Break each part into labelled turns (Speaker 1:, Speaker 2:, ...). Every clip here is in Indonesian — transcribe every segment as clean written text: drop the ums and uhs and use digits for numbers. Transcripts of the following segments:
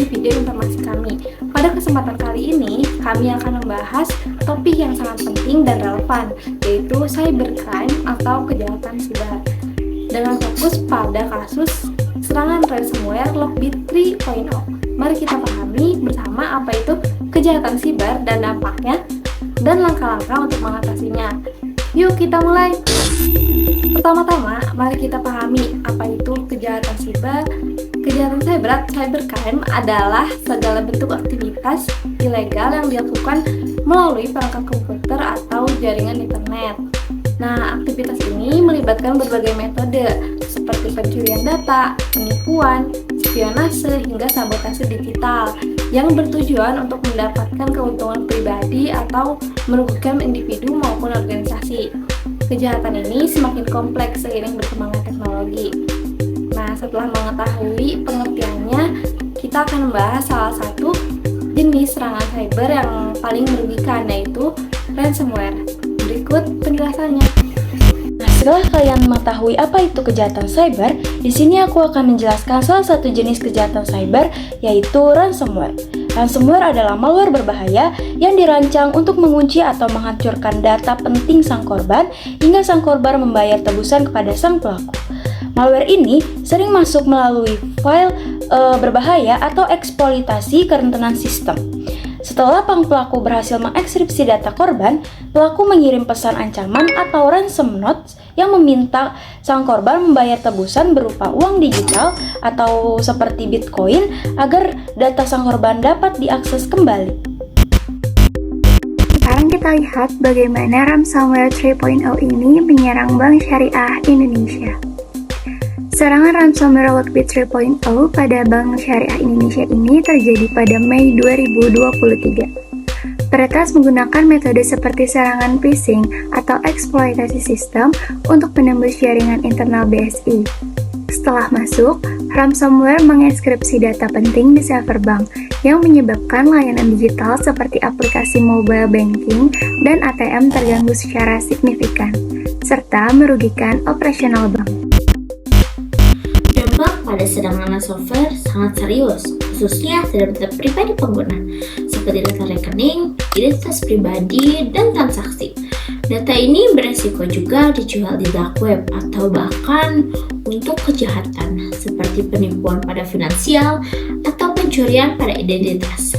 Speaker 1: di video informasi kami. Pada kesempatan kali ini, kami akan membahas topik yang sangat penting dan relevan, yaitu cybercrime atau kejahatan siber. Dengan fokus pada kasus serangan ransomware Lockbit 3.0. Mari kita pahami bersama apa itu kejahatan siber dan dampaknya, dan langkah-langkah untuk mengatasinya. Yuk kita mulai! Pertama-tama, mari kita pahami apa itu kejahatan siber. Kejahatan cyber atau cybercrime adalah segala bentuk aktivitas ilegal yang dilakukan melalui perangkat komputer atau jaringan internet. Nah, aktivitas ini melibatkan berbagai metode seperti pencurian data, penipuan, spionase, hingga sabotase digital yang bertujuan untuk mendapatkan keuntungan pribadi atau merugikan individu maupun organisasi. Kejahatan ini semakin kompleks seiring berkembangnya teknologi. Nah, setelah mengetahui pengertiannya, kita akan membahas salah satu jenis serangan cyber yang paling merugikan, yaitu ransomware. Berikut penjelasannya.
Speaker 2: Nah, setelah kalian mengetahui apa itu kejahatan cyber, di sini aku akan menjelaskan salah satu jenis kejahatan cyber, yaitu ransomware. Ransomware adalah malware berbahaya yang dirancang untuk mengunci atau menghancurkan data penting sang korban hingga sang korban membayar tebusan kepada sang pelaku. Malware ini sering masuk melalui file berbahaya atau eksploitasi kerentanan sistem. Setelah pelaku berhasil mengekskripsi data korban, pelaku mengirim pesan ancaman atau ransom notes yang meminta sang korban membayar tebusan berupa uang digital atau seperti Bitcoin agar data sang korban dapat diakses kembali.
Speaker 3: Sekarang kita lihat bagaimana ransomware 3.0 ini menyerang Bank Syariah Indonesia. Serangan ransomware Lockbit 3.0 pada Bank Syariah Indonesia ini terjadi pada Mei 2023. Peretas menggunakan metode seperti serangan phishing atau eksploitasi sistem untuk menembus jaringan internal BSI. Setelah masuk, ransomware mengekskripsi data penting di server bank yang menyebabkan layanan digital seperti aplikasi mobile banking dan ATM terganggu secara signifikan, serta merugikan operasional bank.
Speaker 4: Dampak pada serangan ransomware sangat serius, khususnya terhadap data pribadi pengguna, seperti data rekening, identitas pribadi, dan transaksi. Data ini beresiko juga dijual di dark web atau bahkan untuk kejahatan, seperti penipuan pada finansial atau pencurian pada identitas.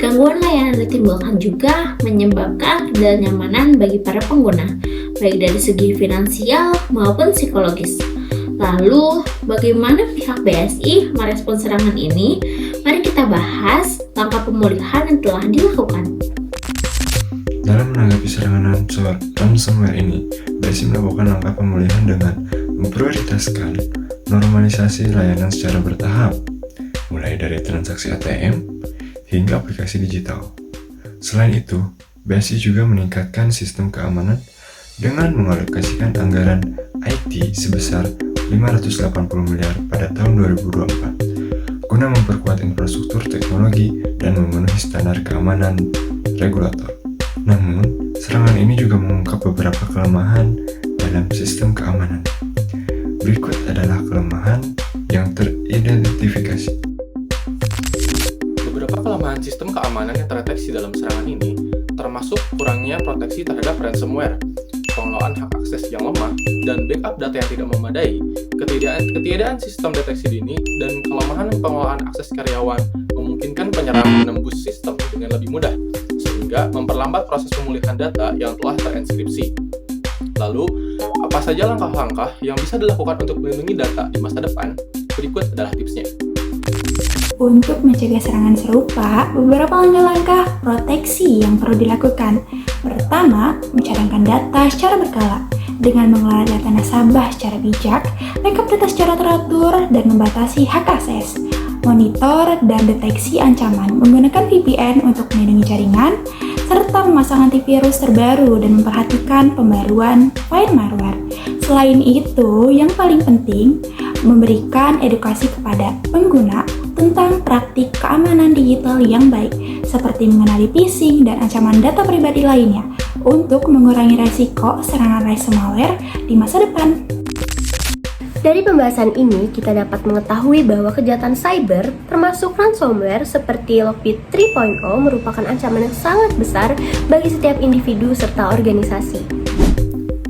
Speaker 4: Gangguan layanan ditimbulkan juga menyebabkan ketidaknyamanan bagi para pengguna, baik dari segi finansial maupun psikologis. Lalu, bagaimana pihak BSI merespon serangan ini? Mari kita bahas langkah pemulihan yang telah dilakukan.
Speaker 5: Dalam menanggapi serangan ransomware ini, BSI melakukan langkah pemulihan dengan memprioritaskan normalisasi layanan secara bertahap, mulai dari transaksi ATM hingga aplikasi digital. Selain itu, BSI juga meningkatkan sistem keamanan dengan mengalokasikan anggaran IT sebesar 580 miliar pada tahun 2024 guna memperkuat infrastruktur teknologi dan memenuhi standar keamanan regulator. Namun, serangan ini juga mengungkap beberapa kelemahan dalam sistem keamanan. Berikut adalah kelemahan yang teridentifikasi.
Speaker 6: Beberapa kelemahan sistem keamanan yang terdeteksi dalam serangan ini termasuk kurangnya proteksi terhadap ransomware, pengelolaan hak akses yang lemah, dan backup data yang tidak memadai, ketiadaan sistem deteksi dini, dan kelemahan pengelolaan akses karyawan memungkinkan penyerang menembus sistem dengan lebih mudah, sehingga memperlambat proses pemulihan data yang telah terenkripsi. Lalu, apa saja langkah-langkah yang bisa dilakukan untuk melindungi data di masa depan? Berikut adalah tipsnya.
Speaker 7: Untuk mencegah serangan serupa, beberapa langkah-langkah proteksi yang perlu dilakukan. Pertama, mencadangkan data secara berkala. Dengan mengelola data nasabah secara bijak, backup data secara teratur, dan membatasi hak akses. Monitor dan deteksi ancaman menggunakan VPN untuk melindungi jaringan, serta memasang antivirus terbaru dan memperhatikan pembaruan firmware. Selain itu, yang paling penting, memberikan edukasi kepada pengguna tentang praktik keamanan digital yang baik, seperti mengenali phishing dan ancaman data pribadi lainnya, untuk mengurangi resiko serangan ransomware di masa depan.
Speaker 8: Dari pembahasan ini, kita dapat mengetahui bahwa kejahatan cyber, termasuk ransomware seperti Lockbit 3.0, merupakan ancaman yang sangat besar bagi setiap individu serta organisasi.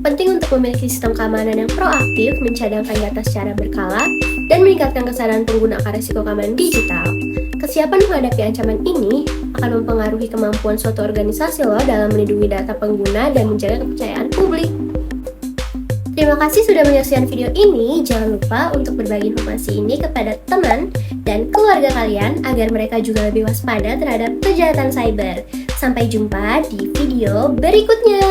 Speaker 8: Penting untuk memiliki sistem keamanan yang proaktif, mencadangkan data secara berkala, dan meningkatkan kesadaran pengguna akan risiko keamanan digital. Kesiapan menghadapi ancaman ini akan mempengaruhi kemampuan suatu organisasi dalam melindungi data pengguna dan menjaga kepercayaan publik. Terima kasih sudah menyaksikan video ini. Jangan lupa untuk berbagi informasi ini kepada teman dan keluarga kalian agar mereka juga lebih waspada terhadap kejahatan cyber. Sampai jumpa di video berikutnya.